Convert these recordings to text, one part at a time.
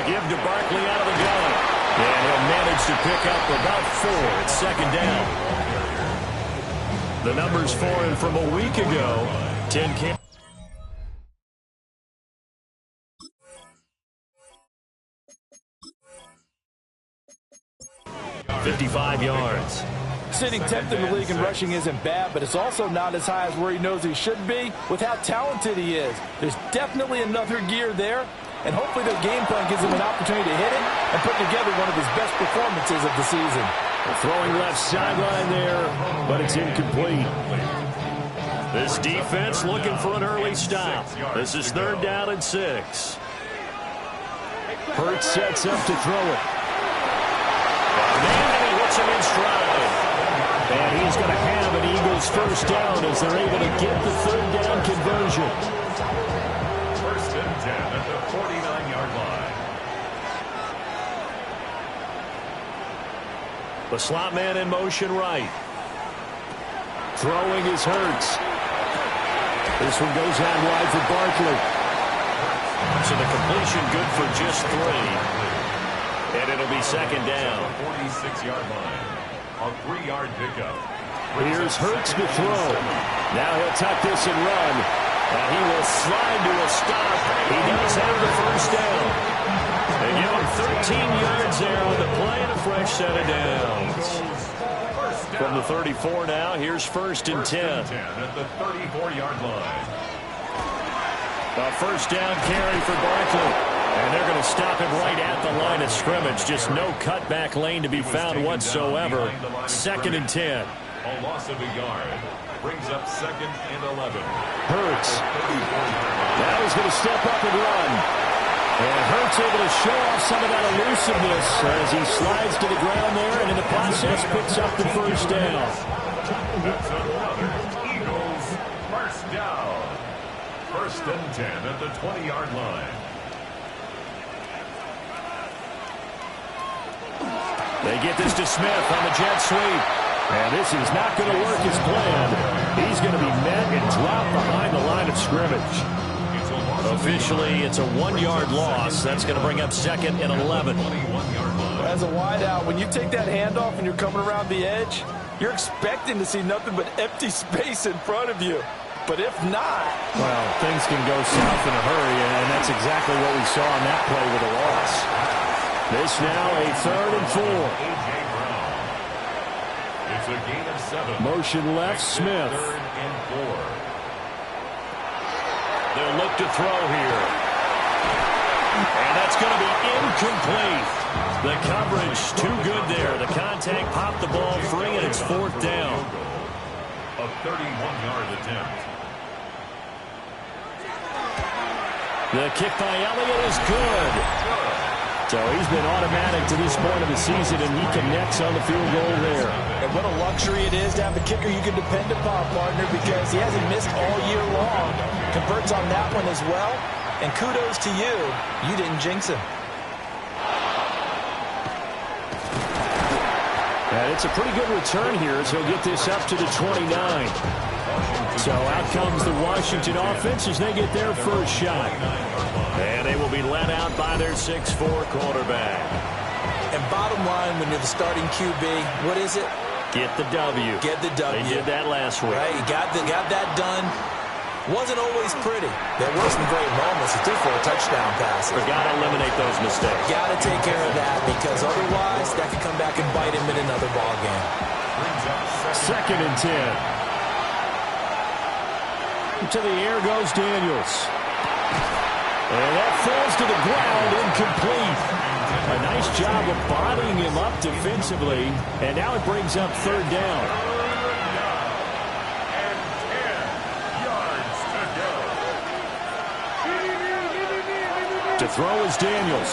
give to Barkley out of the gun. And he'll manage to pick up about 4 at second down. The numbers for him from a week ago, 10 carries. 55 yards. Sitting 10th in the league in rushing isn't bad, but it's also not as high as where he knows he should be with how talented he is. There's definitely another gear there, and hopefully their game plan gives him an opportunity to hit it and put together one of his best performances of the season. Throwing left sideline there, but it's incomplete. This defense looking for an early stop. This is 3rd down and 6. Hurts sets up to throw it. And he hits him in stride. And he's going to have an Eagles first down as they're able to get the 3rd down conversion. 1st and 10 at the 49-yard line. The slot man in motion right. Throwing is Hurts. This one goes out wide for Barkley. So the completion good for just 3. And it'll be 2nd down. 46-yard line. A 3-yard pickup. Here's Hurts to throw. Now he'll tuck this and run. And he will slide to a stop. He does have the first down. They give him 13 yards there on the play and a fresh set of downs. From the 34 now, here's 1st and 10. At the 34-yard line. A first down carry for Barkley. And they're going to stop him right at the line of scrimmage. Just no cutback lane to be found whatsoever. 2nd and 10. A loss of a yard. Brings up 2nd and 11. Hurts. Now he's going to step up and run. And Hurts able to show off some of that elusiveness as he slides to the ground there and in the process picks up the first down. That's another Eagles first down. 1st and 10 at the 20-yard line. They get this to Smith on the jet sweep. And this is not going to work as planned. He's going to be met and dropped behind the line of scrimmage. Officially, it's a 1-yard loss. That's going to bring up 2nd and 11. As a wideout, when you take that handoff and you're coming around the edge, you're expecting to see nothing but empty space in front of you. But if not... Well, things can go south in a hurry, and that's exactly what we saw on that play with a loss. This now a 3rd and 4. It's a gain of 7. Motion left, Smith. 3rd and 4. They'll look to throw here. And that's going to be incomplete. The coverage too good there. The contact popped the ball free, and it's 4th down. A 31-yard attempt. The kick by Elliott is good. So he's been automatic to this point of the season, and he connects on the field goal there. And what a luxury it is to have a kicker you can depend upon, partner, because he hasn't missed all year long. Converts on that one as well. And kudos to you. You didn't jinx him. And it's a pretty good return here as he'll get this up to the 29. So out comes the Washington offense as they get their first shot. And they will be led out by their 6'4 quarterback. And bottom line, when you're the starting QB, what is it? Get the W. Get the W. They did that last week. Right, you got that done. Wasn't always pretty. There were some great moments. He threw 4 touchdown passes. But got to eliminate those mistakes. Got to take care of that because otherwise that could come back and bite him in another ball game. 2nd and 10. To the air goes Daniels. And that falls to the ground, incomplete. A nice job of bodying him up defensively. And now it brings up 3rd down. And 10 yards to go. To throw is Daniels.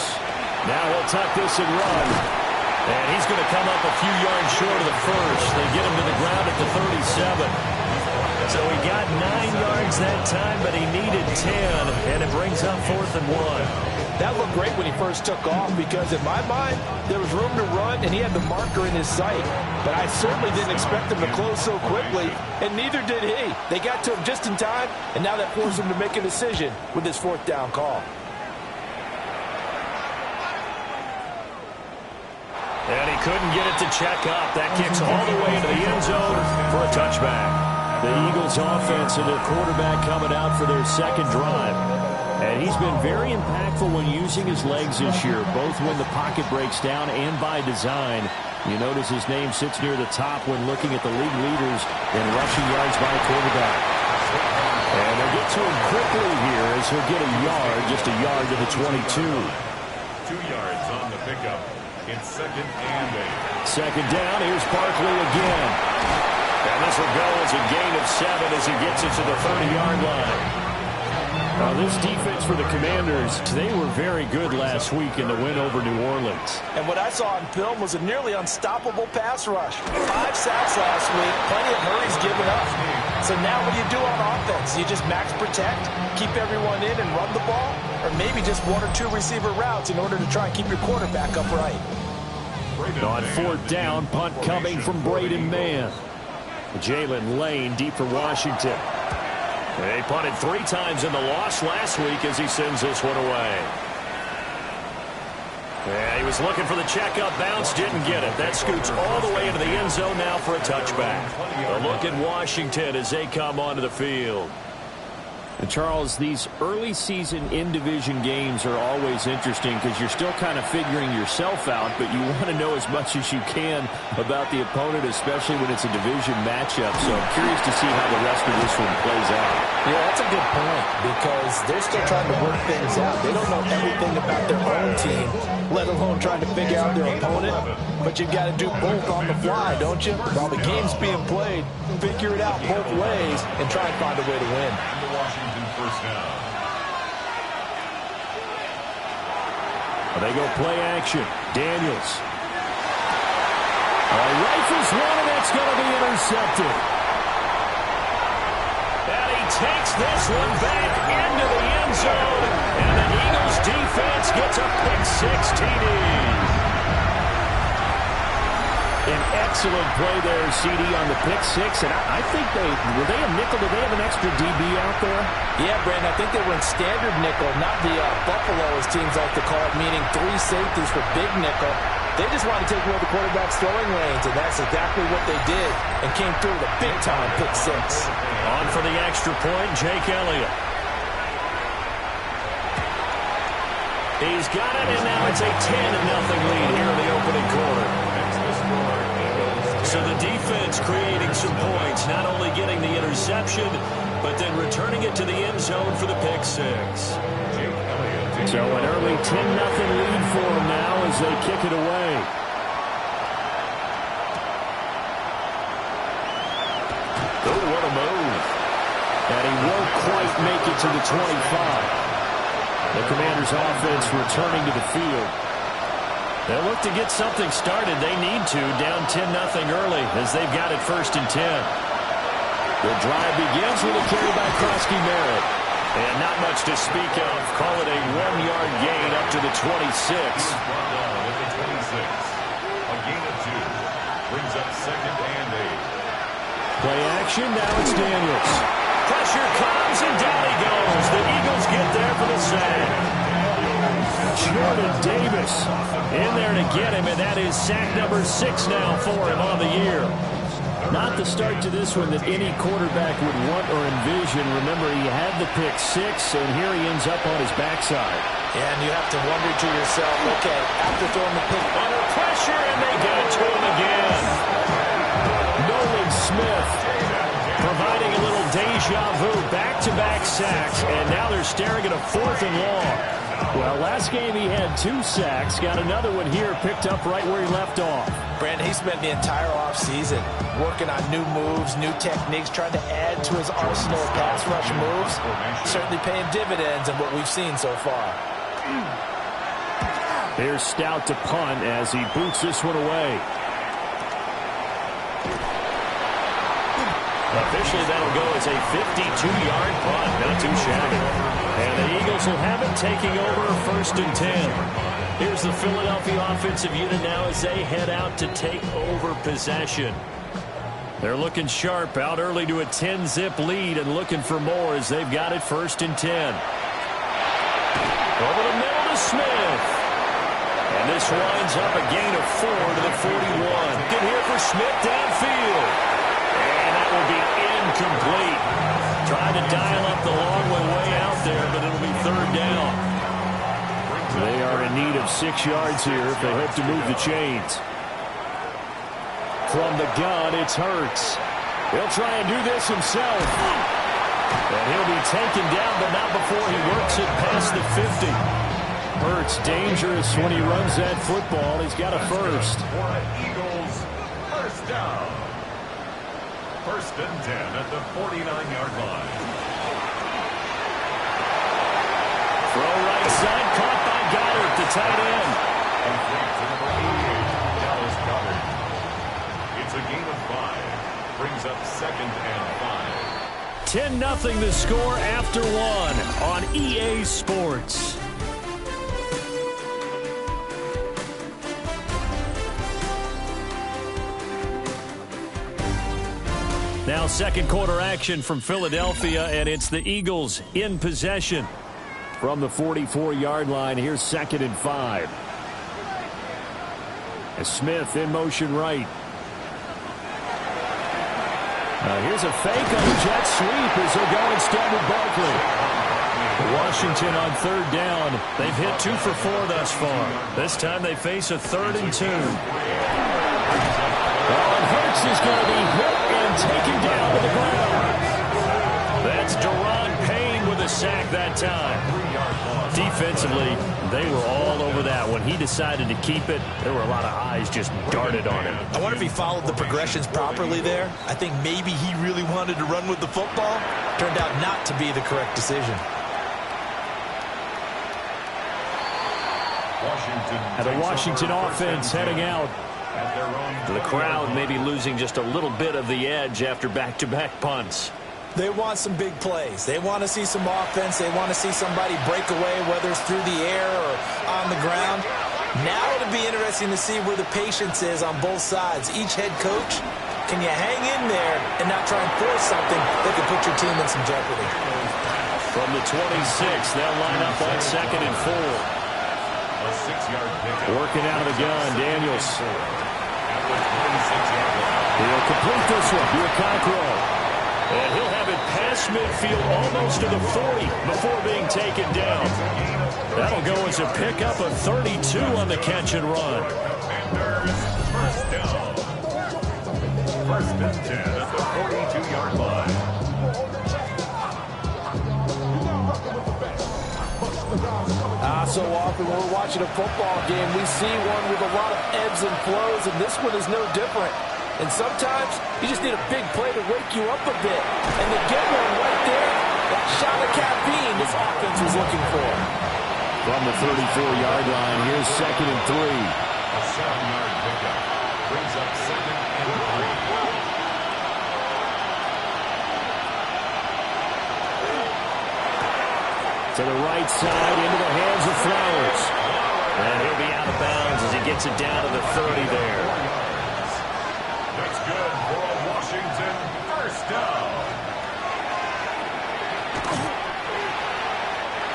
Now he'll tuck this and run. And he's going to come up a few yards short of the first. They get him to the ground at the 37. So he got 9 yards that time, but he needed 10, and it brings up 4th and 1. That looked great when he first took off because, in my mind, there was room to run, and he had the marker in his sight. But I certainly didn't expect him to close so quickly, and neither did he. They got to him just in time, and now that forced him to make a decision with his 4th down call. And he couldn't get it to check up. That kicks all the way into the end zone for a touchback. The Eagles offense and their quarterback coming out for their second drive. And he's been very impactful when using his legs this year, both when the pocket breaks down and by design. You notice his name sits near the top when looking at the league leaders in rushing yards by a quarterback. And they'll get to him quickly here as he'll get a yard, just a yard to the 22. 2 yards on the pickup. It's 2nd and 8. Second down, here's Barkley again. And this will go as a gain of 7 as he gets it to the 30-yard line. Now this defense for the Commanders, they were very good last week in the win over New Orleans. And what I saw on film was a nearly unstoppable pass rush. 5 sacks last week, plenty of hurries given up. So now what do you do on offense? You just max protect, keep everyone in and run the ball? Or maybe just 1 or 2 receiver routes in order to try and keep your quarterback upright? On 4th down, punt coming from Braden Mann. Jalen Lane deep for Washington. They punted 3 times in the loss last week as he sends this one away. Yeah, he was looking for the checkup bounce, didn't get it. That scoots all the way into the end zone now for a touchback. A look at Washington as they come onto the field. And Charles, these early season in-division games are always interesting because you're still kind of figuring yourself out, but you want to know as much as you can about the opponent, especially when it's a division matchup. So I'm curious to see how the rest of this one plays out. Yeah, that's a good point because they're still trying to work things out. They don't know everything about their own team, let alone trying to figure out their opponent. But you've got to do both on the fly, don't you? While the game's being played, figure it out both ways and try and find a way to win. Washington first down. They go play action. Daniels. Rifles one, and that's going to be intercepted. And he takes this one back into the end zone. And the Eagles defense gets a pick-6 TD. An excellent play there, CD, on the pick-6. And I think were they a nickel? Did they have an extra DB out there? Yeah, Brandon, I think they were in standard nickel, not the Buffalo, as teams like to call it, meaning 3 safeties for big nickel. They just wanted to take away the quarterback's throwing lanes, and that's exactly what they did, and came through with a big-time pick-6. On for the extra point, Jake Elliott. He's got it, and now it's a 10-0 lead here in the opening quarter. So the defense creating some points, not only getting the interception, but then returning it to the end zone for the pick-6. So an early 10-0 lead for them now as they kick it away. Oh, what a move. And he won't quite make it to the 25. The Commanders' offense returning to the field. They'll look to get something started. They need to, down 10-0 early as they've got it 1st and 10. The drive begins with a carry by Krosky Merritt. And not much to speak of. Call it a 1-yard gain up to the 26. Brought down at the 26. A gain of 2. Brings up 2nd and 8. Play action, now it's Daniels. Pressure comes, and down he goes. The Eagles get there for the sack. Jordan Davis in there to get him, and that is sack number 6 now for him on the year. Not the start to this one that any quarterback would want or envision. Remember, he had the pick-6, and here he ends up on his backside. Yeah, and you have to wonder to yourself, okay, after throwing the pick, under pressure, and they get it to him again. Nolan Smith providing a little deja vu, back-to-back sacks, and now they're staring at a 4th and long. Well, last game he had 2 sacks, got another one here, picked up right where he left off. Brandon, he spent the entire offseason working on new moves, new techniques, trying to add to his arsenal of pass rush moves. Certainly paying dividends in what we've seen so far. Here's Stout to punt as he boots this one away. Officially, that'll go as a 52-yard punt. Not too shabby. And the Eagles will have it, taking over 1st and 10. Here's the Philadelphia offensive unit now as they head out to take over possession. They're looking sharp, out early to a 10-zip lead and looking for more as they've got it 1st and 10. Over the middle to Smith. And this winds up a gain of 4 to the 41. Get here for Smith downfield. And that will be incomplete. Trying to dial up the long way out there, but it'll be third down. They are in need of 6 yards here if they hope to move the chains. From the gun, it's Hurts. He'll try and do this himself. And he'll be taken down, but not before he works it past the 50. Hurts dangerous when he runs that football. He's got a first. Eagles, first down. First and 10 at the 49-yard line. Throw right side, caught by Goddard, the tight end. Complete to number 88, Dallas Goedert. It's a gain of 5. Brings up second and 5. 10-0 the score after 1 on EA Sports. Now second quarter action from Philadelphia, and it's the Eagles in possession. From the 44-yard line, here's second and 5. As Smith in motion right. Here's a fake on the jet sweep as they'll go instead with Barkley. Washington on third down. They've hit 2 for 4 thus far. This time they face a 3rd and 2. And Hurts is going to be hit and taken down to the ground. That's Daron Payne with a sack that time. Defensively, they were all over that. When he decided to keep it, there were a lot of eyes just darted on him. I wonder if he followed the progressions properly there. I think maybe he really wanted to run with the football. Turned out not to be the correct decision. The Washington offense heading out. The crowd maybe losing just a little bit of the edge after back-to-back punts. They want some big plays. They want to see some offense. They want to see somebody break away, whether it's through the air or on the ground. Now it'll be interesting to see where the patience is on both sides. Each head coach, can you hang in there and not try and force something that could put your team in some jeopardy? From the 26, they'll line up on second and 4. A 6-yard pickup. Working out of the gun, Daniels. He'll complete this one. Biacacro. And he'll have it past midfield almost to the 40 before being taken down. That'll go as a pickup of 32 on the catch and run. First down. First and 10 at the 42-yard line. So often when we're watching a football game, we see one with a lot of ebbs and flows, and this one is no different. And sometimes you just need a big play to wake you up a bit. And to get one right there, that shot of caffeine this offense was looking for. From the 34-yard line, here's second and 3. A 7-yard pickup. Brings up second and 3. To the right side, into the hands of Flowers. And he'll be out of bounds as he gets it down to the 30 there. That's good for a Washington first down.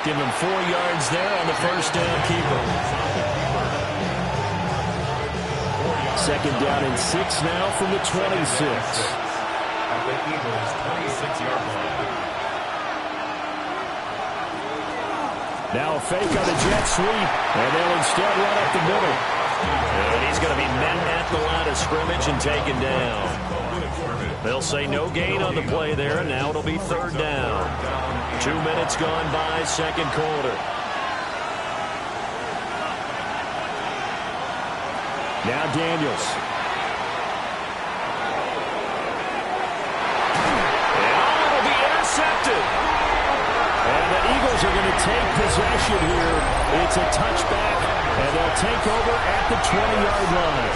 Give him 4 yards there on the first down keeper. Second down and 6 now from the 26. At the Eagles' 26-yard line. Now a fake on the jet sweep, and they'll instead run up the middle. And he's going to be met at the line of scrimmage and taken down. They'll say no gain on the play there, and now it'll be third down. 2 minutes gone by, second quarter. Now Daniels. And it'll be intercepted. And the Eagles are going to take possession here. It's a touchback, and they'll take over at the 20-yard line.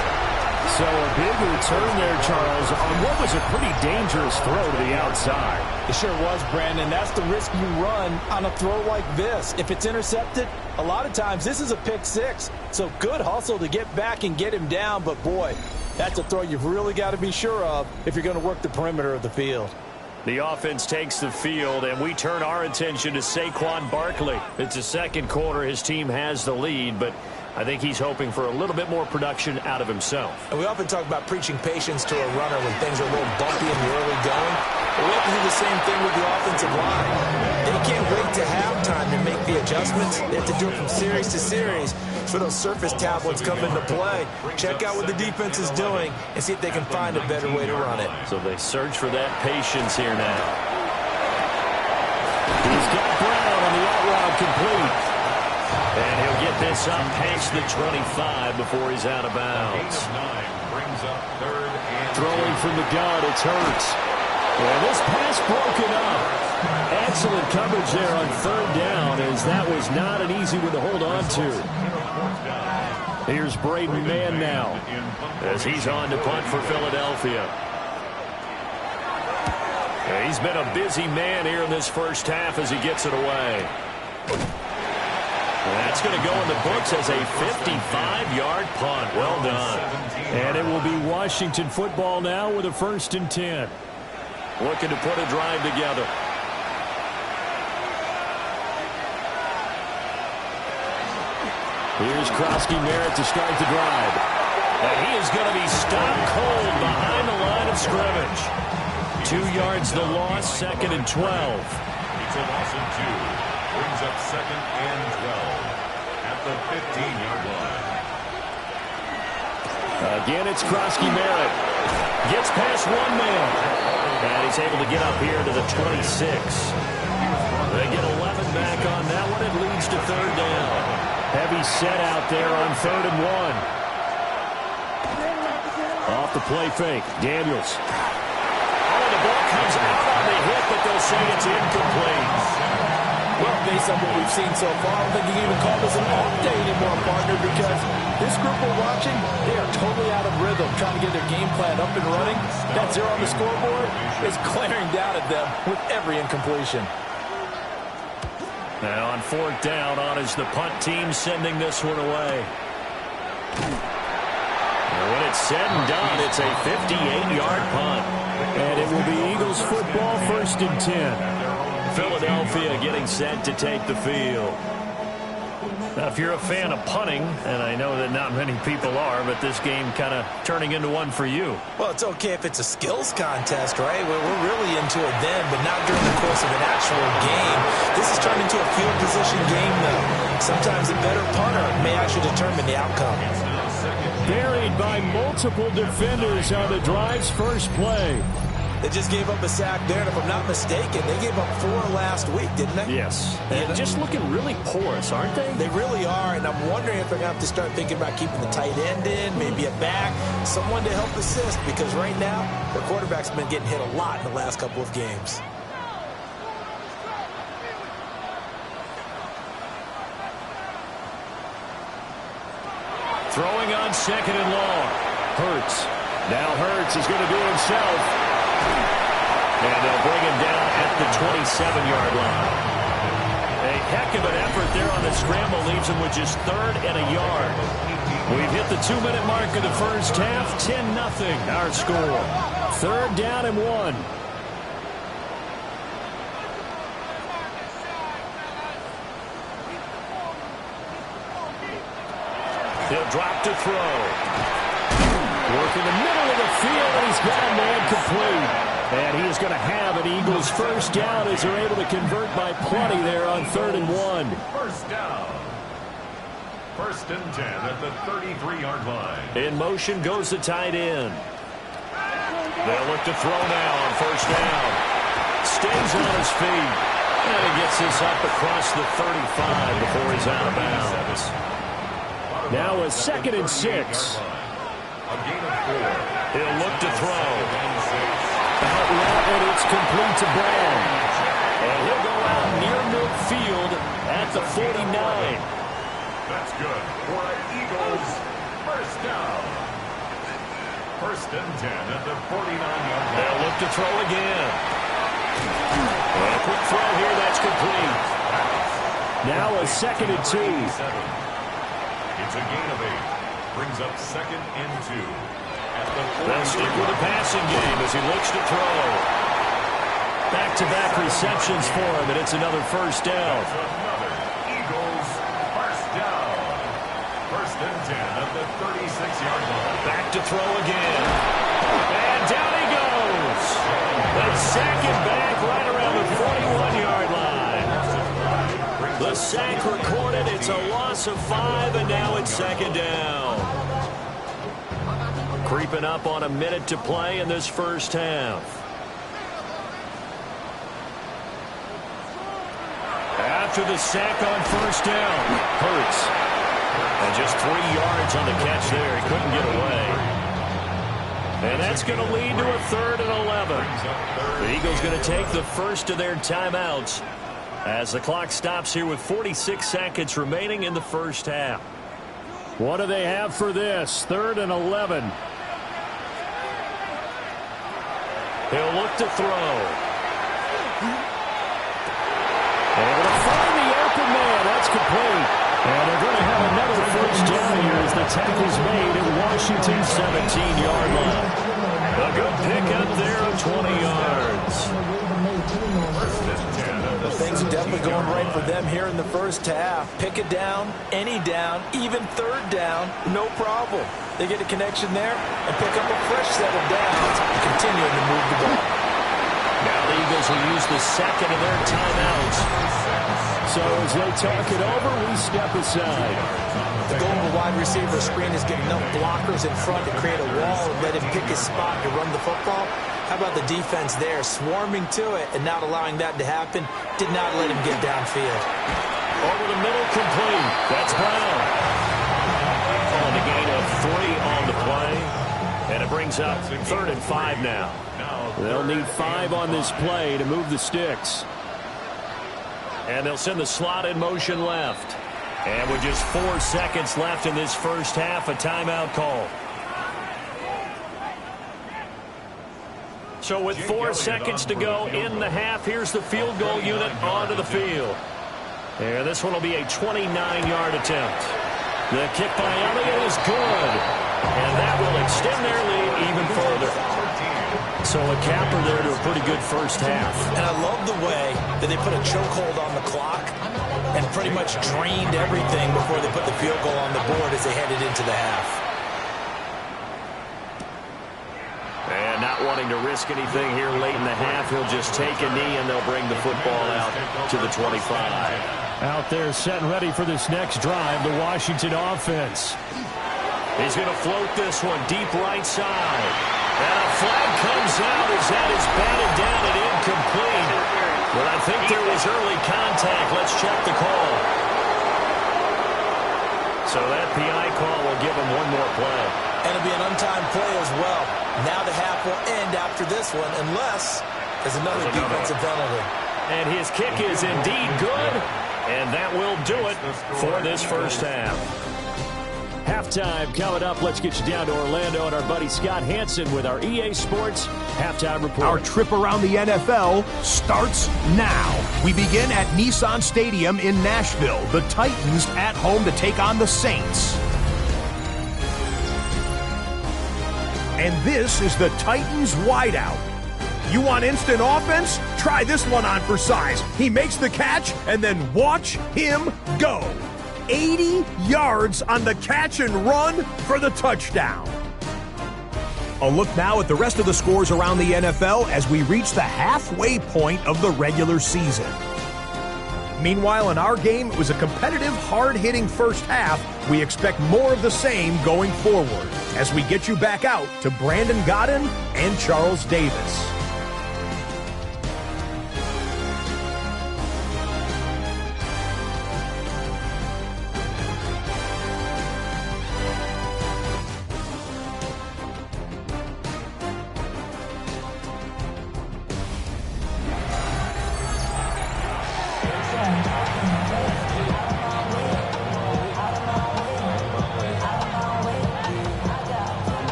So a big return there, Charles, on what was a pretty dangerous throw to the outside. It sure was, Brandon. That's the risk you run on a throw like this. If it's intercepted, a lot of times this is a pick six. So good hustle to get back and get him down. But, boy, that's a throw you've really got to be sure of if you're going to work the perimeter of the field. The offense takes the field, and we turn our attention to Saquon Barkley. It's the second quarter. His team has the lead, but I think he's hoping for a little bit more production out of himself. And we often talk about preaching patience to a runner when things are a little bumpy in the early going. But we have to do the same thing with the offensive line. They can't wait to halftime to make the adjustments. They have to do it from series to series. So those surface tablets come into play. Check out what the defense is doing and see if they can find a better way to run it. So they search for that patience here now. He's got Brown on the out route complete. And he'll get this up past the 25 before he's out of bounds. Throwing from the gun, it's Hurts. And this pass broken up. Excellent coverage there on third down, as that was not an easy one to hold on to. Here's Braden Mann now, as he's on to punt for Philadelphia. He's been a busy man here in this first half as he gets it away. That's going to go in the books as a 55-yard punt. Well done. And it will be Washington football now with a 1st and 10. Looking to put a drive together. Here's Krosky-Merritt to start the drive. And he is going to be stopped cold behind the line of scrimmage. 2 yards the loss, 2nd and 12. It's a loss of 2. Brings up 2nd and 12 at the 15-yard line. Again, it's Krosky-Merritt. Gets past one man. And he's able to get up here to the 26. They get 11 back on that one. It leads to 3rd down. Heavy set out there on 3rd and 1. Off the play fake. Daniels. Oh, the ball comes out on the hit, but they'll say it's incomplete. Well, based on what we've seen so far, I don't think you can even call this an off day anymore, partner, because this group we're watching, they are totally out of rhythm, trying to get their game plan up and running. That 0 on the scoreboard is glaring down at them with every incompletion. Now on 4th down, on is the punt team sending this one away. And when it's said and done, it's a 58-yard punt. And it will be Eagles football, 1st and 10. Philadelphia getting set to take the field. Now, if you're a fan of punting, and I know that not many people are, but this game kind of turning into one for you. Well, it's okay if it's a skills contest, right? We're really into it then, but not during the course of an actual game. This has turned into a field position game, though. Sometimes a better punter may actually determine the outcome. Buried by multiple defenders on the drive's first play. They just gave up a sack there, and if I'm not mistaken, they gave up 4 last week, didn't they? Yes. And just looking really porous, aren't they? They really are, and I'm wondering if they're going to have to start thinking about keeping the tight end in, maybe a back, someone to help assist, because right now, their quarterback's been getting hit a lot in the last couple of games. Throwing on 2nd and long. Hurts. Now Hurts is going to do it himself. And they'll bring him down at the 27-yard line. A heck of an effort there on the scramble leaves him with just 3rd and a yard. We've hit the 2-minute mark of the first half. 10-0 our score. 3rd down and 1. He'll drop to throw. Work in the middle of the field, and he's got a man complete. And he is going to have an Eagles first down as they're able to convert by plenty there on 3rd and 1. First down. 1st and 10 at the 33-yard line. In motion goes the tight end. They'll look to throw now on 1st down. Stays on his feet. And he gets this up across the 35 before he's out of bounds. Now a 2nd and 6. A gain of 4. He'll look to throw. Out route, and it's complete to Brown. And he'll go out near midfield at the 49. That's good for an Eagles first down. 1st and 10 at the 49-yard line. They'll look to throw again. And a quick throw here, that's complete. Now a 2nd and 2. It's a gain of 8. Brings up 2nd and 2. They'll stick with the passing game as he looks to throw. Back-to-back receptions for him, and it's another first down. Another Eagles first down. First and 10 at the 36-yard line. Back to throw again. And down he goes. They sack it back right around the 41-yard line. The sack recorded. It's a loss of 5, and now it's second down. Creeping up on a minute to play in this first half. After the sack on first down, Hurts. And just 3 yards on the catch there. He couldn't get away. And that's going to lead to a 3rd and 11. The Eagles going to take the first of their timeouts as the clock stops here with 46 seconds remaining in the first half. What do they have for this? 3rd and 11. He'll look to throw. Able to find the open man. That's complete. And they're going to have another first down here as the tackle's made at Washington's 17-yard line. A good pickup there of 20 yards. Things are definitely going right for them here in the first half. Pick it down, any down, even 3rd down, no problem. They get a connection there and pick up a fresh set of downs, continuing to move the ball. Now the Eagles will use the second of their timeouts. So as they talk it over, we step aside. The goal of a wide receiver screen is get enough blockers in front to create a wall and let him pick his spot to run the football. How about the defense there, swarming to it and not allowing that to happen? Did not let him get downfield. Over the middle, complete. That's Brown. On the gain of 3 on the play. And it brings up 3rd and 5 now. They'll need 5 on this play to move the sticks. And they'll send the slot in motion left. And with just 4 seconds left in this first half, a timeout call. So with 4 seconds to go in the half, here's the field goal unit onto the field. And this one will be a 29-yard attempt. The kick by Elliott is good. And that will extend their lead even further. So a capper there to a pretty good first half. And I love the way that they put a chokehold on the clock and pretty much drained everything before they put the field goal on the board as they headed into the half. And not wanting to risk anything here late in the half, he'll just take a knee and they'll bring the football out to the 25. Out there set and ready for this next drive, the Washington offense. He's going to float this one deep right side. And a flag comes out as that is batted down and incomplete. But I think there was early contact. Let's check the call. So that PI call will give him one more play. And it'll be an untimed play as well. Now the half will end after this one unless there's another defensive penalty. And his kick is indeed good. And that will do it for this first half. Halftime coming up. Let's get you down to Orlando and our buddy Scott Hansen with our EA Sports Halftime Report. Our trip around the NFL starts now. We begin at Nissan Stadium in Nashville. The Titans at home to take on the Saints. And this is the Titans wideout. You want instant offense? Try this one on for size. He makes the catch, and then watch him go. 80 yards on the catch and run for the touchdown. A look now at the rest of the scores around the NFL as we reach the halfway point of the regular season. Meanwhile, in our game, it was a competitive, hard-hitting first half. We expect more of the same going forward as we get you back out to Brandon Godden and Charles Davis.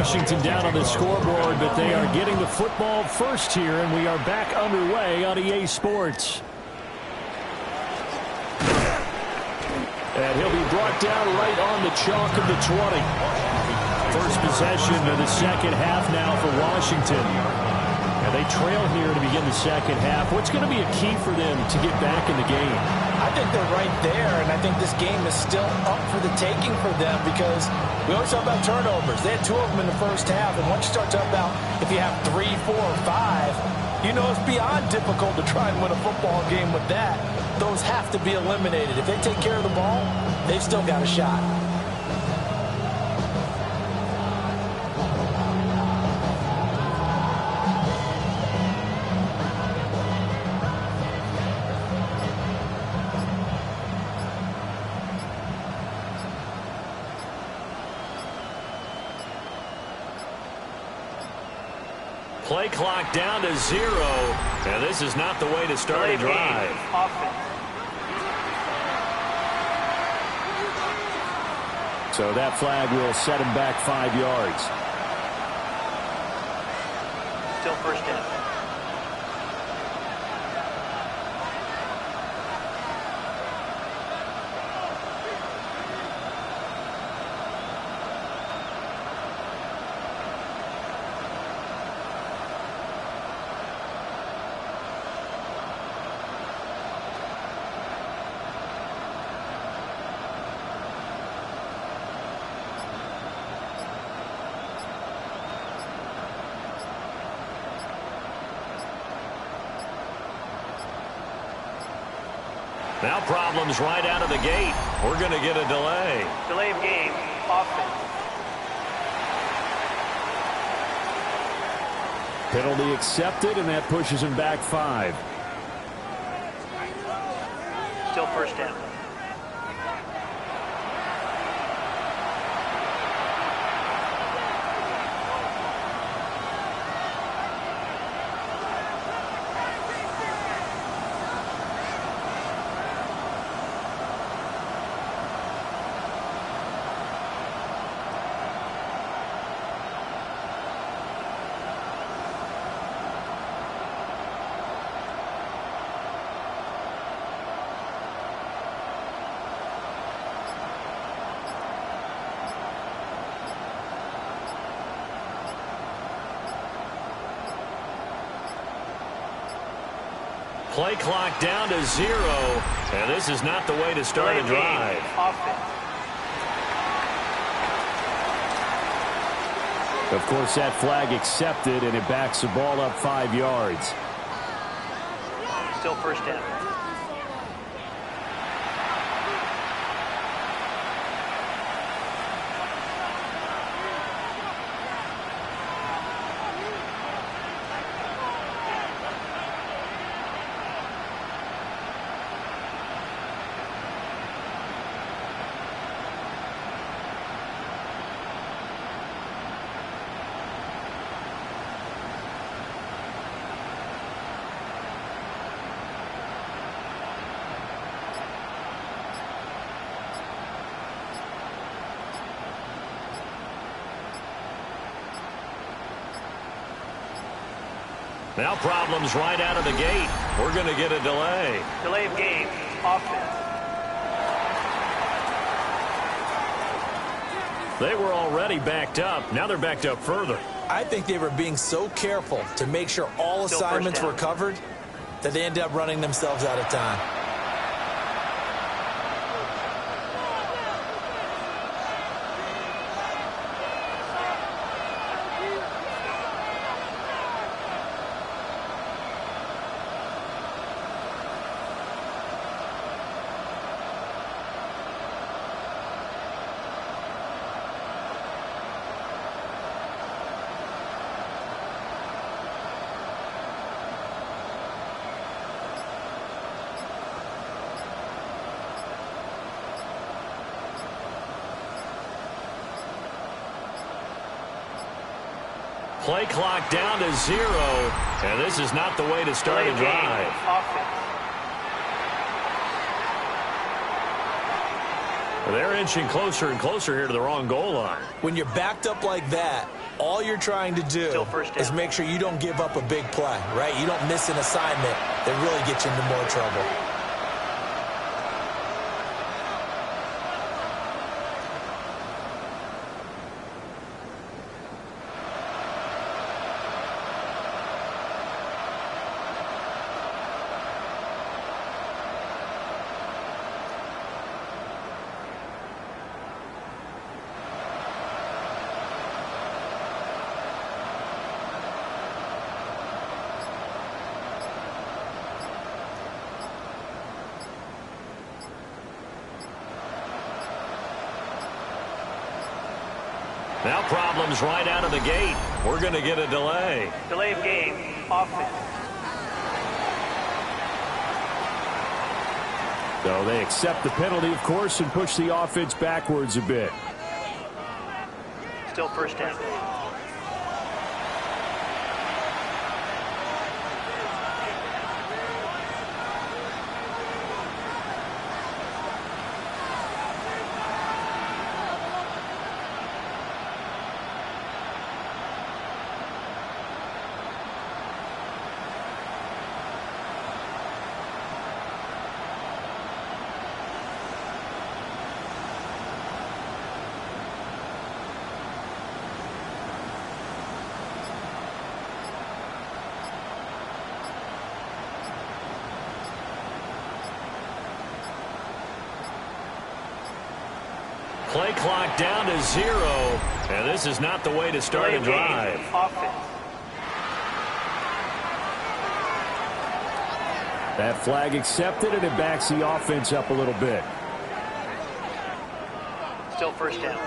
Washington down on the scoreboard, but they are getting the football first here, and we are back underway on EA Sports. And he'll be brought down right on the chalk of the 20. First possession of the second half now for Washington. And They trail here to begin the second half. What's going to be a key for them to get back in the game? I think they're right there, and I think this game is still up for the taking for them because we always talk about turnovers. They had 2 of them in the first half, and once you start talking about if you have 3, 4, or 5, you know it's beyond difficult to try and win a football game with that. Those have to be eliminated. If they take care of the ball, they've still got a shot. Play clock down to 0, and this is not the way to start a drive. So that flag will set him back 5 yards. Still first down. Now problems right out of the gate. We're going to get a delay. Delay of game, offense. Penalty accepted, and that pushes him back 5. Still first down. Play clock down to 0, and this is not the way to start a drive. Of course, that flag accepted, and it backs the ball up 5 yards. Still first down. Now problems right out of the gate. We're going to get a delay. Delay of game, offense. They were already backed up. Now they're backed up further. I think they were being so careful to make sure all assignments were covered that they ended up running themselves out of time. Play clock down to 0, and this is not the way to start a drive. They're inching closer and closer here to the wrong goal line. When you're backed up like that, all you're trying to do is make sure you don't give up a big play, right? You don't miss an assignment that really gets you into more trouble. Now problems right out of the gate. We're going to get a delay. Delay of game, offense. So they accept the penalty, of course, and push the offense backwards a bit. Still first down. Play clock down to 0. And this is not the way to start a drive. Offense. That flag accepted, and it backs the offense up a little bit. Still first down.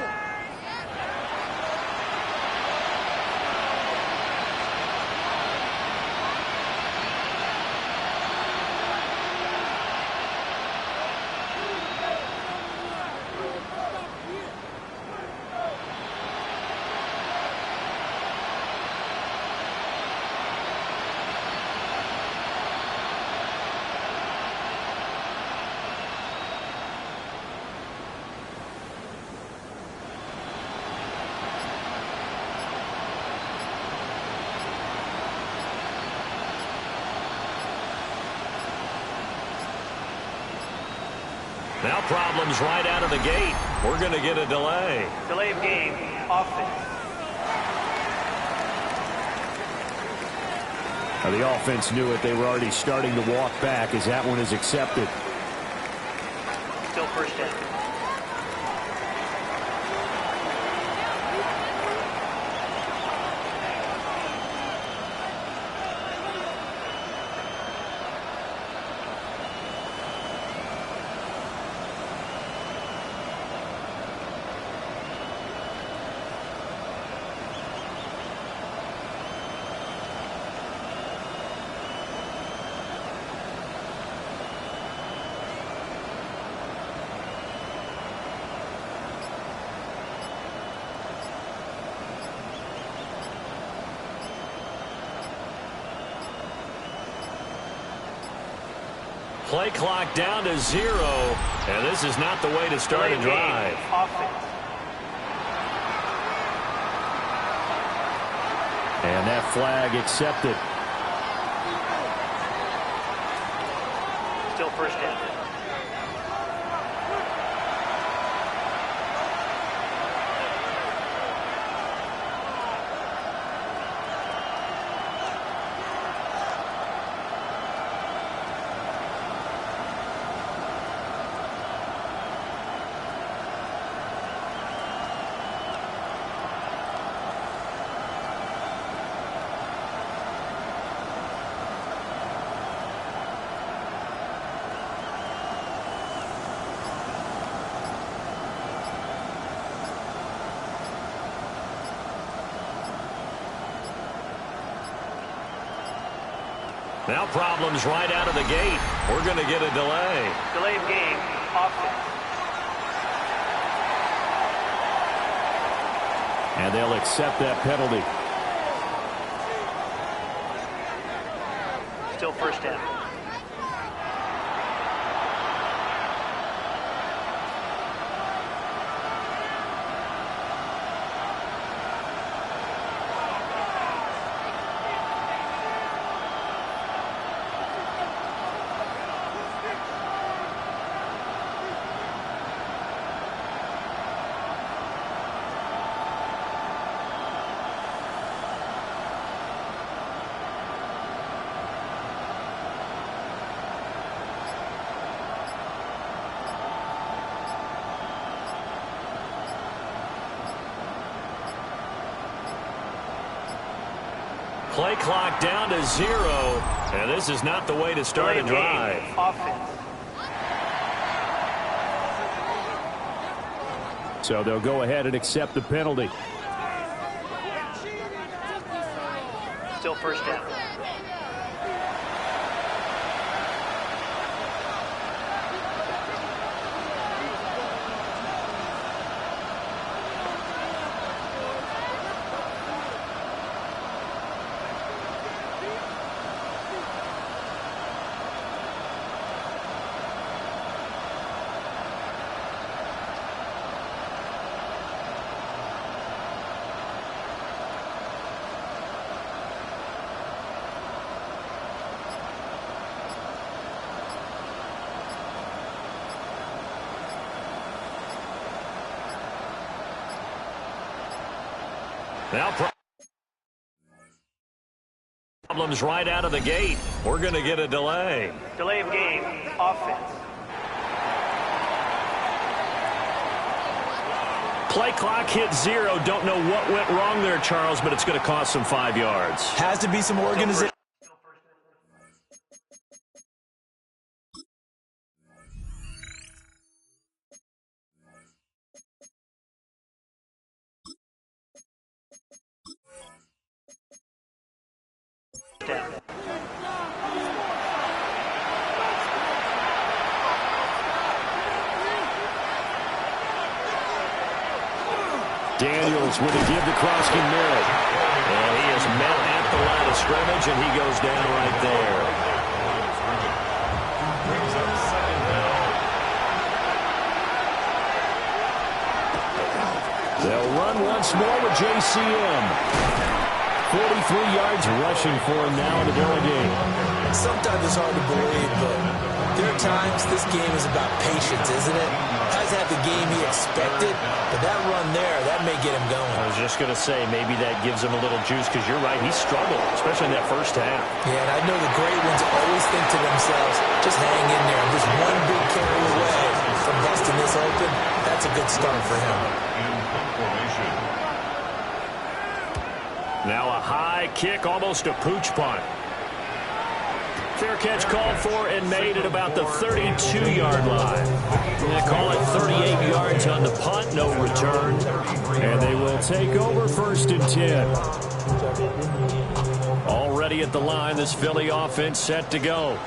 Now problems right out of the gate. We're going to get a delay. Delay of game, offense. Now the offense knew it. They were already starting to walk back as that one is accepted. Still first down. Play clock down to 0. And this is not the way to start a drive. Offense. And that flag accepted. Still first down. Now problems right out of the gate. We're going to get a delay. Delay of game, offense. And they'll accept that penalty. Still first down. Play clock down to 0. And this is not the way to start a drive. Offense. So they'll go ahead and accept the penalty. Still first down. Now problems right out of the gate. We're going to get a delay. Delay of game, offense. Play clock hit 0. Don't know what went wrong there, Charles, but it's going to cost them 5 yards. Has to be some organization. Daniels with a give to Kroskin Merritt. And he is met at the line of scrimmage, and he goes down right there. They'll run once more with JCM. 43 yards rushing for him now in the delegate. Sometimes it's hard to believe, but there are times this game is about patience, isn't it? Hasn't had the game he expected, but that run there, that may get him going. I was just going to say, maybe that gives him a little juice, because you're right, he struggled, especially in that first half. Yeah, and I know the great ones always think to themselves, just hang in there. I'm just one big carry away from busting this open. That's a good start for him. Now a high kick, almost a pooch punt. Fair catch called for and made at about the 32-yard line. They call it 38 yards on the punt, no return. And they will take over 1st and 10. Already at the line, this Philly offense set to go.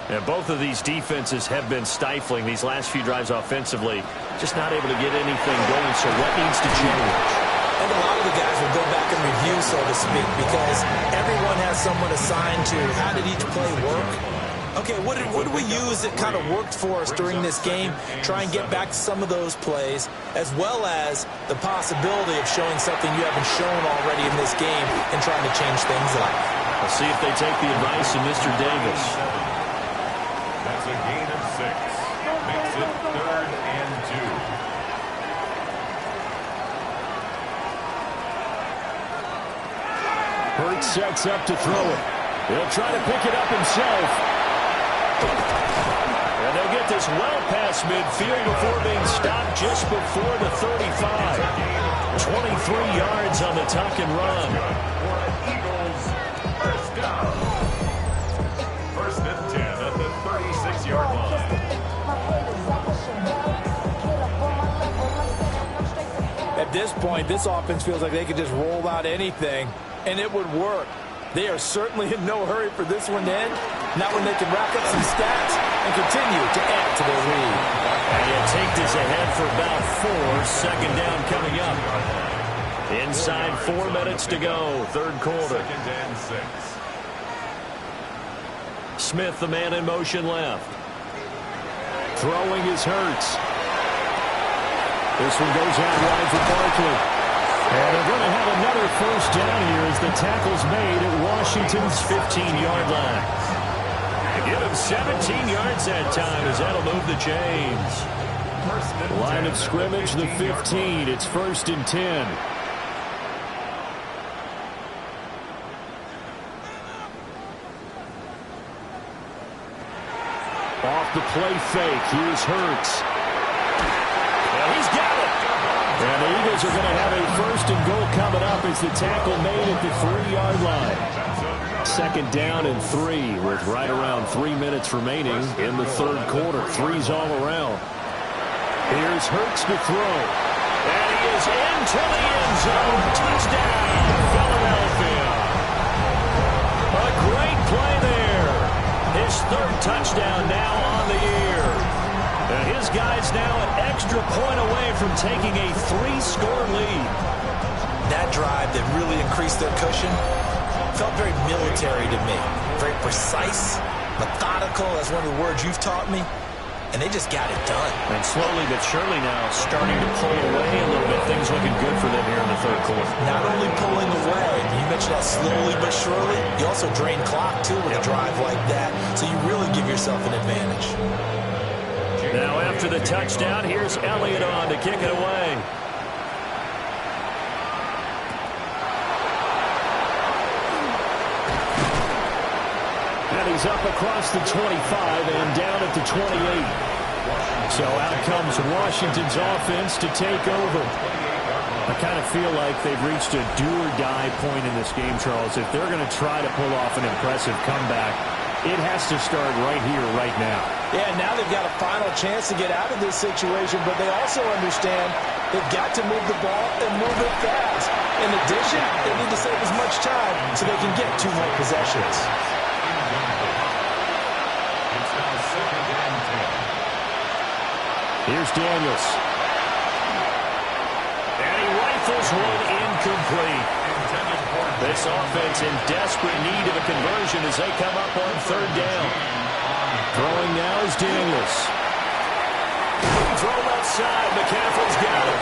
And both of these defenses have been stifling these last few drives offensively. Just not able to get anything going, so what needs to change? And a lot of the guys will go back and review, so to speak, because everyone has someone assigned to how did each play work. Okay, what did we use that kind of worked for us during this game? Try and get back to some of those plays, as well as the possibility of showing something you haven't shown already in this game and trying to change things up. We'll see if they take the advice of Mr. Davis. That's a gain of 6. Makes it 3rd and 2. Hurts sets up to throw it. He'll try to pick it up himself. And they'll get this well past midfield before being stopped just before the 35. 23 yards on the tuck and run. Eagles, first down. 1st and 10 at the 36-yard line. At this point, this offense feels like they could just roll out anything, and it would work. They are certainly in no hurry for this one to end. Not when they can rack up some stats and continue to add to their lead. And he'll take this ahead for about 4. 2nd down coming up. Inside 4 minutes to go, 3rd quarter. 2nd and 6. Smith, the man in motion left. Throwing is Hurts. This one goes out wide for Barkley. And they're going to have another 1st down here as the tackle's made at Washington's 15-yard line. Give him 17 yards that time as that'll move the chains. Line of scrimmage, the 15. It's 1st and 10. Off the play fake. Here's Hurts. And he's got it. And the Eagles are going to have a 1st and goal coming up as the tackle made at the 3-yard line. 2nd down and 3 with right around 3 minutes remaining in the 3rd quarter. 3's all around. Here's Hurts to throw. And he is into the end zone. Touchdown, Philadelphia. touchdown now on the year. And his guy's now an extra point away from taking a 3-score lead. That drive that really increased their cushion felt very military to me. Very precise, methodical. That's one of the words you've taught me. And they just got it done. And slowly but surely now starting to pull away a little bit. Things looking good for them here in the third quarter. Not only pulling away, you mentioned that slowly but surely, you also drain clock too with a drive like that. So you really give yourself an advantage. Now after the touchdown, here's Elliott on to kick it away. And he's up across the 25 and down at the 28. So out comes Washington's offense to take over. I kind of feel like they've reached a do-or-die point in this game, Charles. If they're going to try to pull off an impressive comeback, it has to start right here, right now. Yeah, now they've got a final chance to get out of this situation, but they also understand they've got to move the ball and move it fast. In addition, they need to save as much time so they can get 2 more possessions. Here's Daniels. And he rifles one incomplete. This offense in desperate need of a conversion as they come up on 3rd down. Throwing now is Daniels. Throw left side. McCaffrey's got it.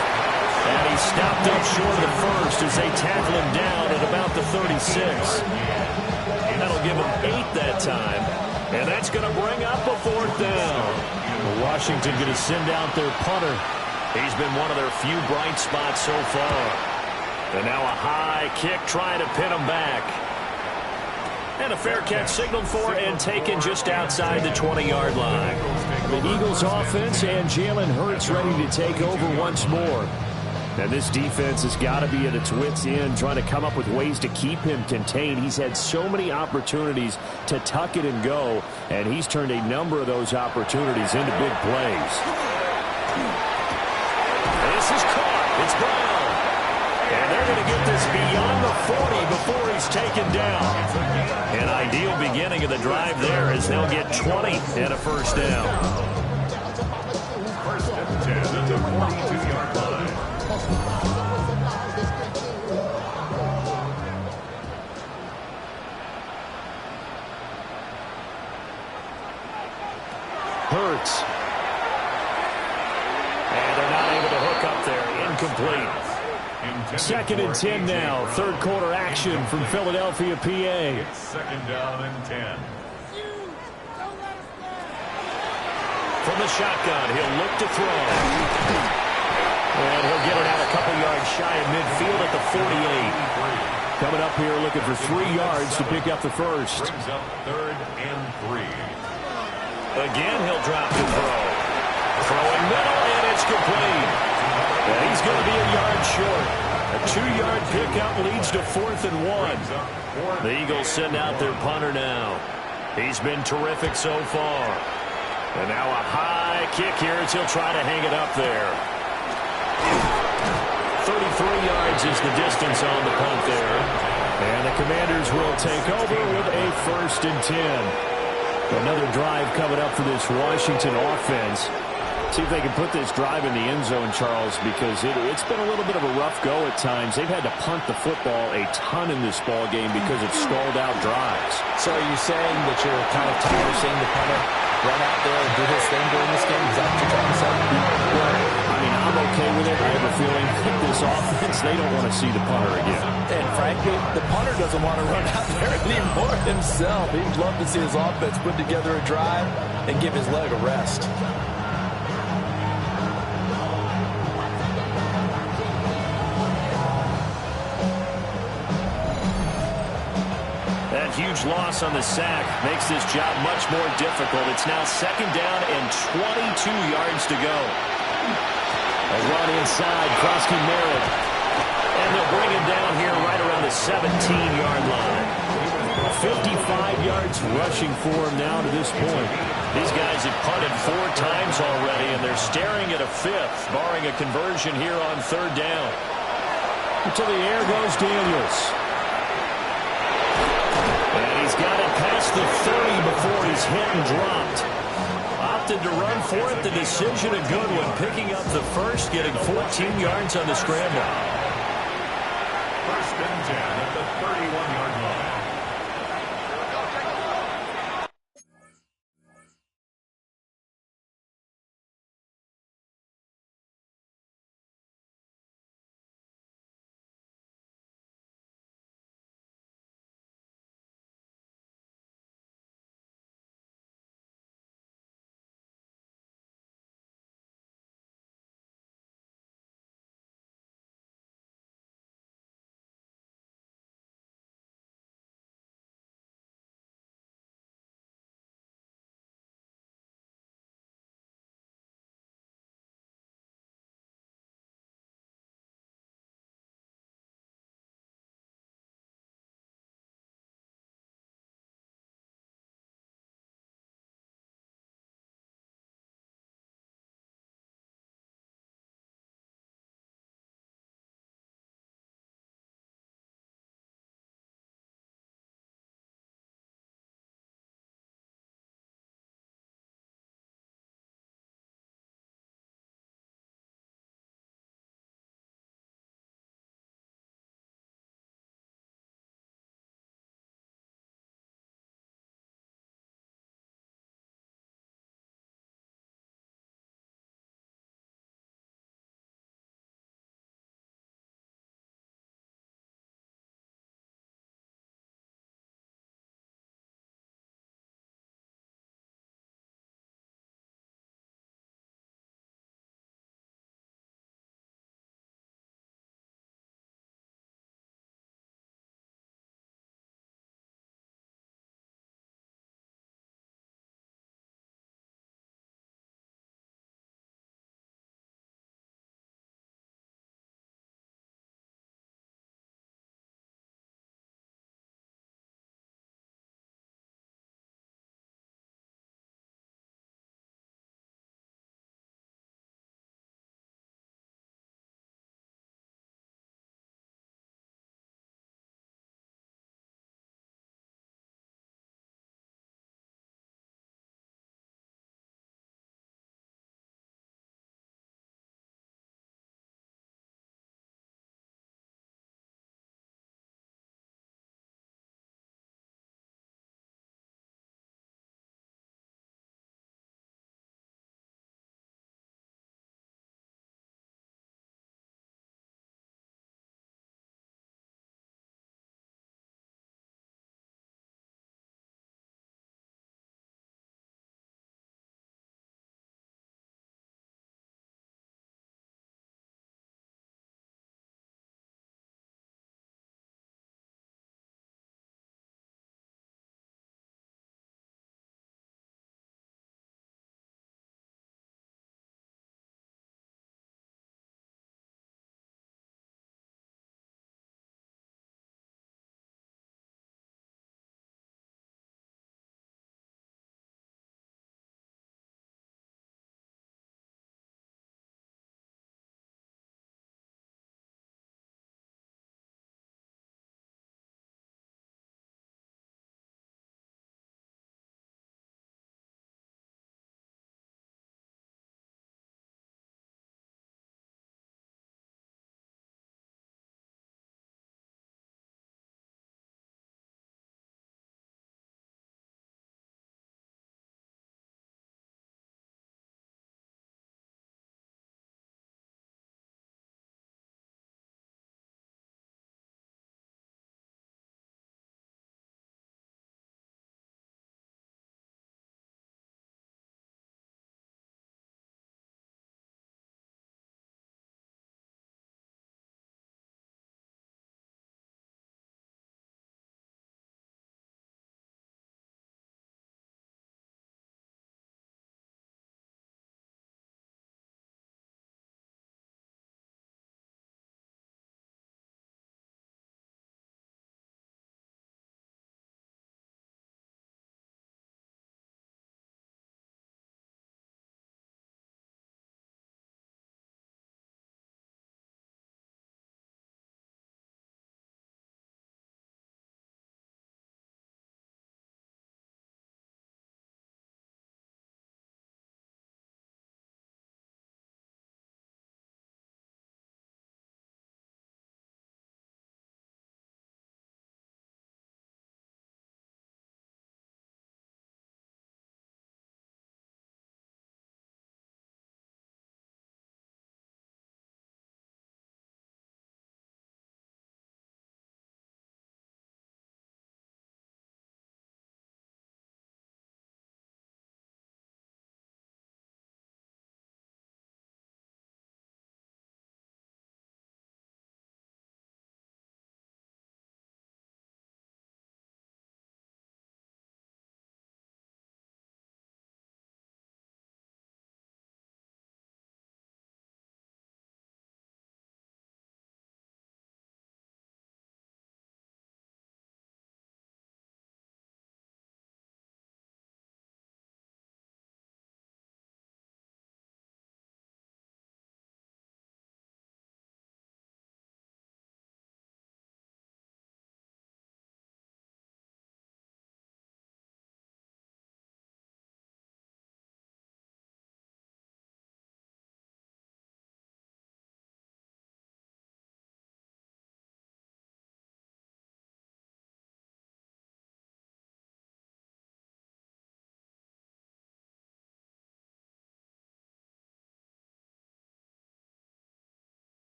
And he stopped up short of the first as they tackle him down at about the 36. That'll give him 8 that time. And that's going to bring up a 4th down. Washington going to send out their punter. He's been one of their few bright spots so far. And now a high kick trying to pin him back. And a fair catch signaled for and taken just outside the 20-yard line. The Eagles offense and Jalen Hurts ready to take over once more. And this defense has got to be at its wits' end, trying to come up with ways to keep him contained. He's had so many opportunities to tuck it and go, and he's turned a number of those opportunities into big plays. This is caught. It's Brown. And they're going to get this beyond the 40 before he's taken down. An ideal beginning of the drive there as they'll get 20 and a 1st down. 1st and 10 at the 42-yard line. Hurts. And they're not able to hook up there. Incomplete. 2nd and 10 now. 3rd quarter action from Philadelphia, PA. It's 2nd down and 10. From the shotgun, he'll look to throw. And he'll get it out a couple yards shy of midfield at the 48. Coming up here looking for 3 yards to pick up the first. Brings up 3rd and 3. Again, he'll drop the throw. Throwing middle, and it's complete. And he's going to be a yard short. A 2-yard pickup leads to 4th and 1. The Eagles send out their punter now. He's been terrific so far. And now a high kick here as he'll try to hang it up there. 33 yards is the distance on the punt there. And the Commanders will take over with a 1st and 10. Another drive coming up for this Washington offense. See if they can put this drive in the end zone, Charles, because it's been a little bit of a rough go at times. They've had to punt the football a ton in this ball game because of stalled out drives. So are you saying that you're kind of tired of seeing the punter run out there and do his thing during this game? Is that what you're trying to say? I mean, I'm okay with it. I have a feeling that this offense, they don't want to see the punter again. And frankly, the punter doesn't want to run out there anymore himself. He'd love to see his offense put together a drive and give his leg a rest. That huge loss on the sack makes this job much more difficult. It's now 2nd down and 22 yards to go. A run inside, Krosky Merritt. And they'll bring him down here right around the 17-yard line. 55 yards rushing for him now to this point. These guys have punted 4 times already, and they're staring at a 5th, barring a conversion here on 3rd down. To the air goes Daniels. And he's got it past the 30 before he's was hit and dropped. Opted to run for it. The decision a good one. Picking up the first, getting 14 yards on the scramble. First and 10 at the 31-yard line.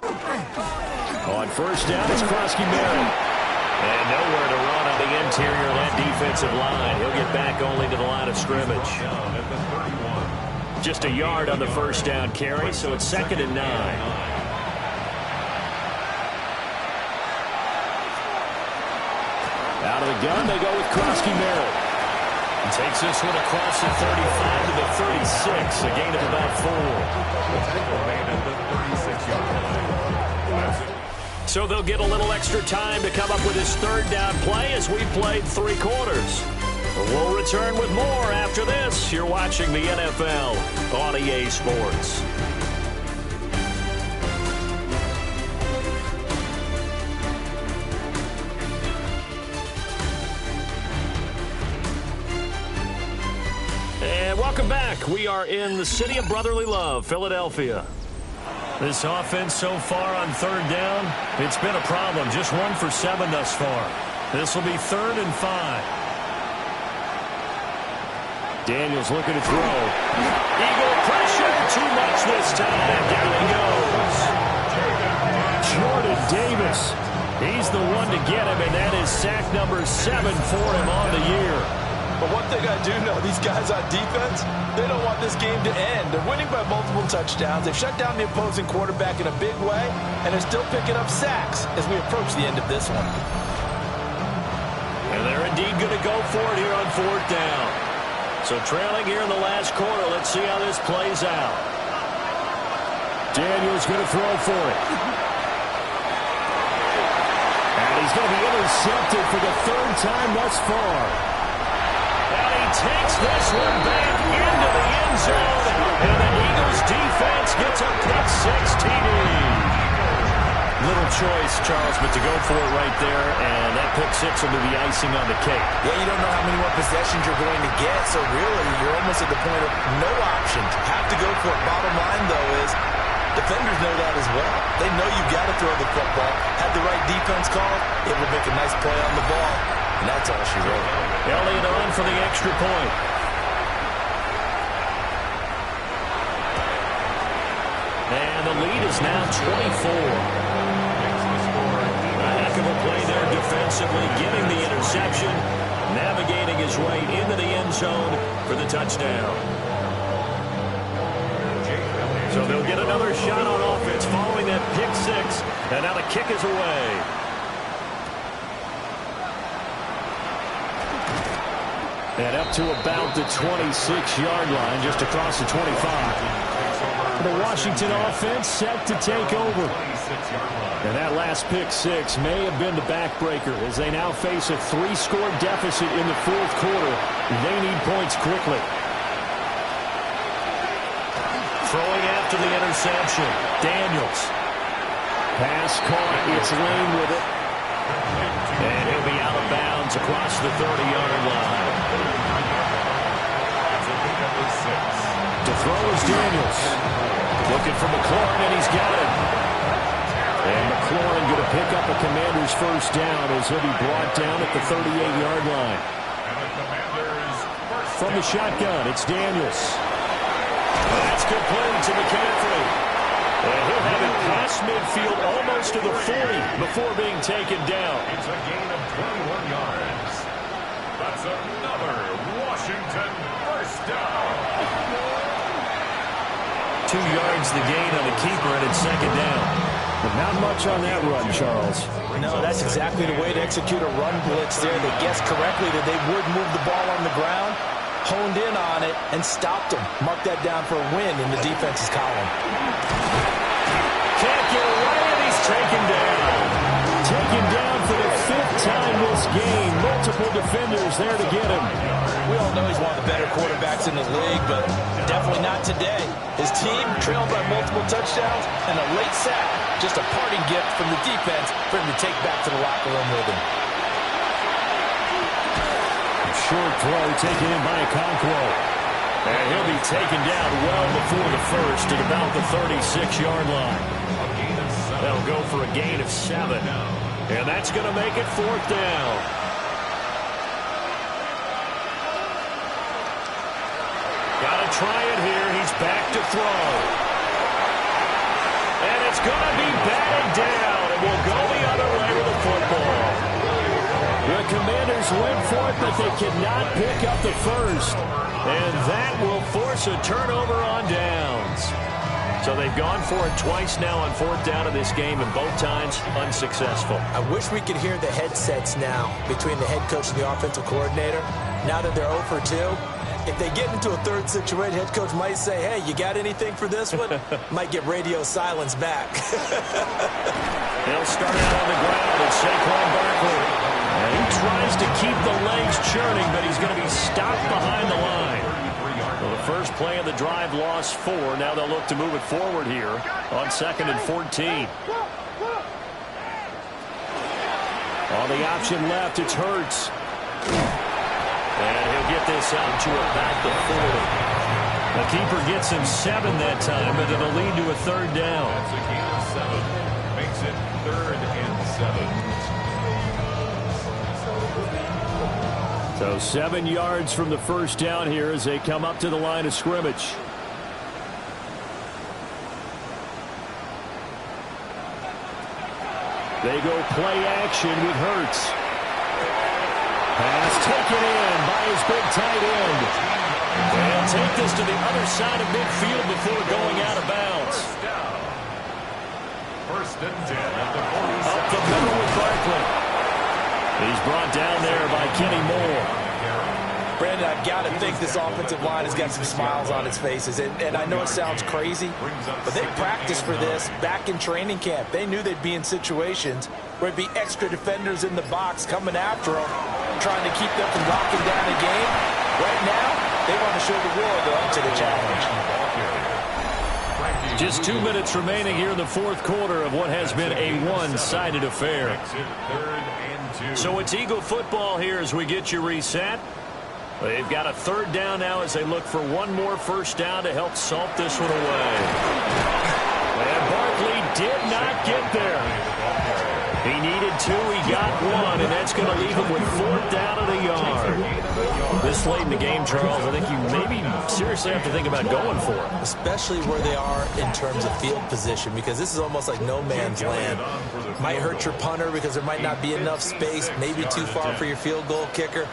On first down, it's Krosky Merritt. And nowhere to run on the interior of that defensive line. He'll get back only to the line of scrimmage. Just a yard on the first down carry, so it's 2nd and 9. Out of the gun, they go with Krosky Merritt. Takes this one across the 35 to the 36, a gain of about 4. So they'll get a little extra time to come up with his 3rd down play as we played 3 quarters. We'll return with more after this. You're watching the NFL on EA Sports. And welcome back. We are in the city of brotherly love, Philadelphia. This offense so far on 3rd down, it's been a problem. Just 1 for 7 thus far. This will be 3rd and 5. Daniels looking to throw. Eagle pressure, too much this time. Down he goes. Jordan Davis. He's the one to get him, and that is sack number 7 for him on the year. But one thing I do know, these guys on defense, they don't want this game to end. They're winning by multiple touchdowns. They've shut down the opposing quarterback in a big way, and they're still picking up sacks as we approach the end of this one. And they're indeed going to go for it here on 4th down. So trailing here in the last quarter, let's see how this plays out. Daniels going to throw for it. And he's going to be intercepted for the 3rd time thus far. And he takes this one back into the end zone. And the Eagles defense gets a pick 6 TD. Little choice, Charles, but to go for it right there, and that pick 6 will be the icing on the cake. Yeah, you don't know how many more possessions you're going to get, so really you're almost at the point of no options. Have to go for it. Bottom line, though, is defenders know that as well. They know you've got to throw the football. Had the right defense called, it will make a nice play on the ball. And that's all she wrote. Elliott on for the extra point. And the lead is now 24. A heck of a play there defensively, getting the interception, navigating his way into the end zone for the touchdown. So they'll get another shot on offense following that pick 6. And now the kick is away. And up to about the 26-yard line, just across the 25. The Washington offense set to take over. And that last pick 6 may have been the backbreaker as they now face a 3-score deficit in the 4th quarter. They need points quickly. Throwing after the interception, Daniels. Pass caught, it's Lane with it. And he'll be out of bounds across the 30-yard line. To throw is Daniels. Looking for McLaurin, and he's got it. And McLaurin going to pick up a Commander's first down as he'll be brought down at the 38-yard line. From the shotgun, it's Daniels. That's complete to McCaffrey. And he'll have it past midfield almost to the 40 before being taken down. It's a gain of 21 yards. That's another Washington first down. 2 yards the gain on the keeper, and it's 2nd down. But not much on that run, Charles. No, that's exactly the way to execute a run blitz there. They guessed correctly that they would move the ball on the ground, honed in on it, and stopped them. Mark that down for a win in the defense's column. Can't get away, and he's taken down. Taken down for the 5th time this game. Multiple defenders there to get him. We all know he's one of the better quarterbacks in the league, but definitely not today. His team trailed by multiple touchdowns, and a late sack, just a parting gift from the defense for him to take back to the locker room with him. Short throw taken in by Okonkwo. And he'll be taken down well before the first at about the 36-yard line. They'll go for a gain of 7. And that's going to make it 4th down. Got to try it here. He's back to throw. And it's going to be batted down, and we'll go the other way with the football. The Commanders went for it, but they cannot pick up the first. And that will force a turnover on downs. So they've gone for it twice now on fourth down in this game, and both times unsuccessful. I wish we could hear the headsets now between the head coach and the offensive coordinator. Now that they're 0 for 2, if they get into a third situation, head coach might say, hey, you got anything for this one? Might get radio silence back. He'll start out on the ground with Saquon Barkley. And he tries to keep the legs churning, but he's going to be stopped behind the line. Well, the first play of the drive lost 4. Now they'll look to move it forward here on 2nd and 14. On the option left, it's Hurts. And he'll get this out to about the 40. The keeper gets him 7 that time, but it'll lead to a third down. That's a gain of 7. Makes it 3rd and 7. So 7 yards from the first down here as they come up to the line of scrimmage. They go play action with Hurts. Pass taken in by his big tight end. They'll take this to the other side of midfield before going out of bounds. First and 10 at the 47. Up the middle with Barkley. He's brought down there by Kenny Moore. Brandon, I've got to think this offensive line has got some smiles on its faces. And I know it sounds crazy, but they practiced for this back in training camp. They knew they'd be in situations where it'd be extra defenders in the box coming after them, trying to keep them from locking down a game. Right now, they want to show the world they're up to the challenge. Just 2 minutes remaining here in the fourth quarter of what has been a one-sided affair. So it's Eagle football here as we get you reset. They've got a third down now as they look for one more first down to help salt this one away. And Barkley did not get there. He needed 2, he got 1, and that's going to leave him with 4th down and a yard. This late in the game, Charles, I think you maybe seriously have to think about going for it. Especially where they are in terms of field position, because this is almost like no man's land. Might hurt your punter because there might not be enough space, maybe too far for your field goal kicker.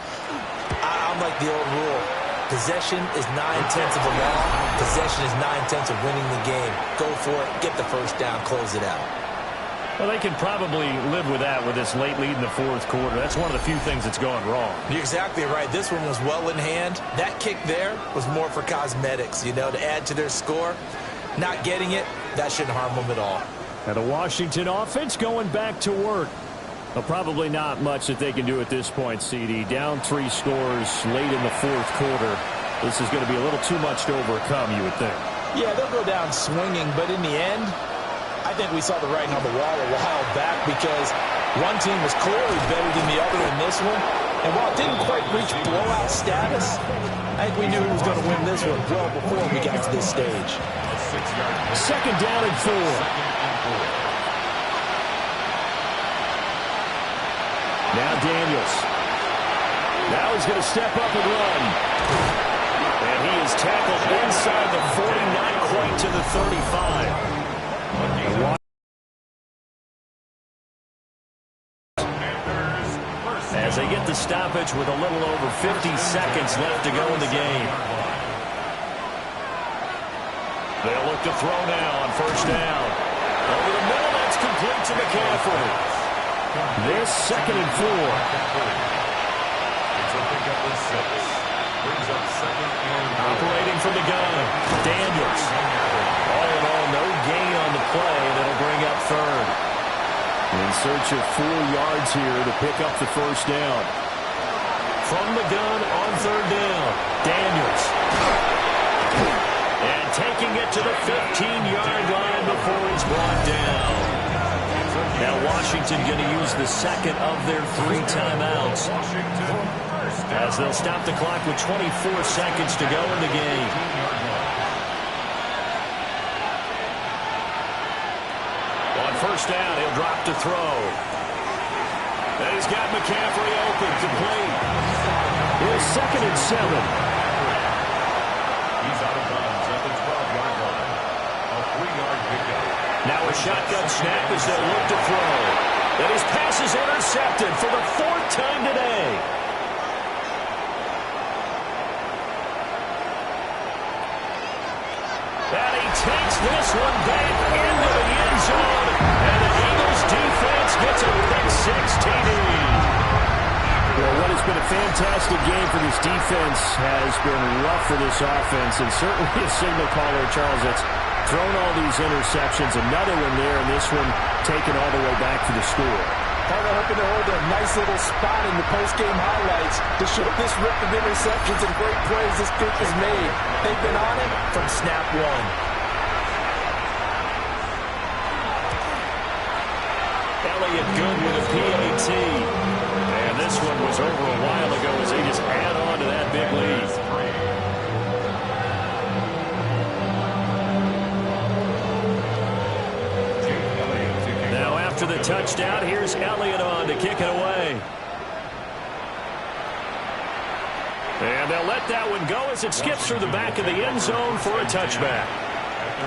I'm like the old rule. Possession is 9/10 of the law. Possession is 9/10 of winning the game. Go for it, get the first down, close it out. Well, they can probably live with that with this late lead in the fourth quarter. That's one of the few things that's gone wrong. You're exactly right. This one was well in hand. That kick there was more for cosmetics, you know, to add to their score. Not getting it, that shouldn't harm them at all. And the Washington offense going back to work. Well, probably not much that they can do at this point, CD. Down 3 scores late in the fourth quarter. This is going to be a little too much to overcome, you would think. Yeah, they'll go down swinging, but in the end, I think we saw the writing on the wall a while back because one team was clearly better than the other in this one. And while it didn't quite reach blowout status, I think we knew who was going to win this one well before we got to this stage. 2nd down and 4. Now Daniels. Now he's going to step up and run. And he is tackled inside the 40, not quite to the 35. As they get the stoppage with a little over 50 seconds left to go in the game. They'll look to throw now on first down. Over the middle, that's complete to McCaffrey. This 2nd and 4. It's a pickup with 6. Brings up 2nd and 4. Operating from the gun, Daniels. All in all, no gain on the play. That'll bring up 3rd. In search of 4 yards here to pick up the first down. From the gun on 3rd down, Daniels. And taking it to the 15-yard line before it's brought down. Now Washington going to use the 2nd of their 3 timeouts. As they'll stop the clock with 24 seconds to go in the game. On first down, he'll drop to throw. And he's got McCaffrey open, complete. Here's 2nd and 7. He's out of bounds at the 12-yard line. A 3-yard pickup. Now a a shotgun snap as they look to throw. And his pass is intercepted for the 4th time today. And he takes this one back into the end zone. And the Eagles defense gets a pick 6 TD. Well, what has been a fantastic game for this defense has been rough for this offense, and certainly a signal caller, Charles, that's thrown all these interceptions. Another one there, and this one taken all the way back for the score. Carter hoping to hold a nice little spot in the post-game highlights to show this rip of interceptions and great plays this group has made. They've been on it from snap one. Elliott good with a PAT. And this one was over a while ago as they just add on to that big lead. Now after the touchdown, here's Elliott on to kick it away. And they'll let that one go as it skips through the back of the end zone for a touchback.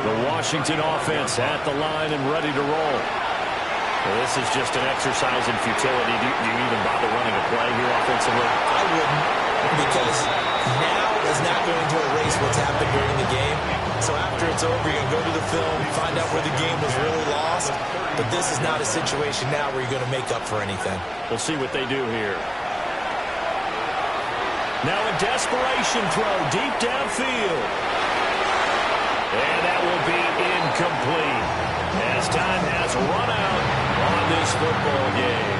The Washington offense at the line and ready to roll. Well, this is just an exercise in futility. Do you even bother running a play here offensively? I wouldn't, because now is not going to erase what's happened during the game. So after it's over, you're going to go to the film, find out where the game was really lost. But this is not a situation now where you're going to make up for anything. We'll see what they do here. Now a desperation throw deep downfield. And that will be incomplete as time has run out on this football game.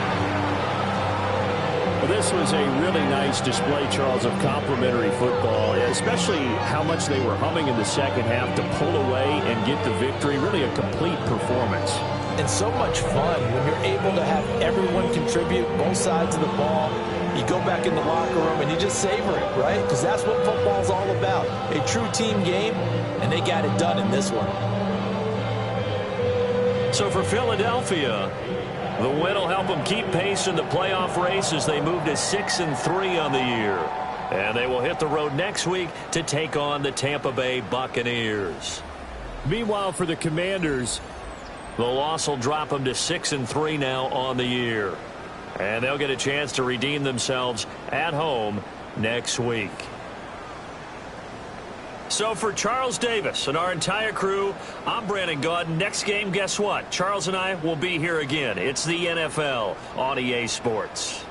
Well, this was a really nice display, Charles, of complimentary football, especially how much they were humming in the second half to pull away and get the victory. Really a complete performance. And so much fun when you're able to have everyone contribute both sides of the ball. You go back in the locker room and you just savor it, right? Because that's what football's all about. A true team game, and they got it done in this one. So for Philadelphia, the win will help them keep pace in the playoff race as they move to 6-3 on the year. And they will hit the road next week to take on the Tampa Bay Buccaneers. Meanwhile, for the Commanders, the loss will drop them to 6-3 now on the year. And they'll get a chance to redeem themselves at home next week. So for Charles Davis and our entire crew, I'm Brandon Gaudin. Next game, guess what? Charles and I will be here again. It's the NFL on EA Sports.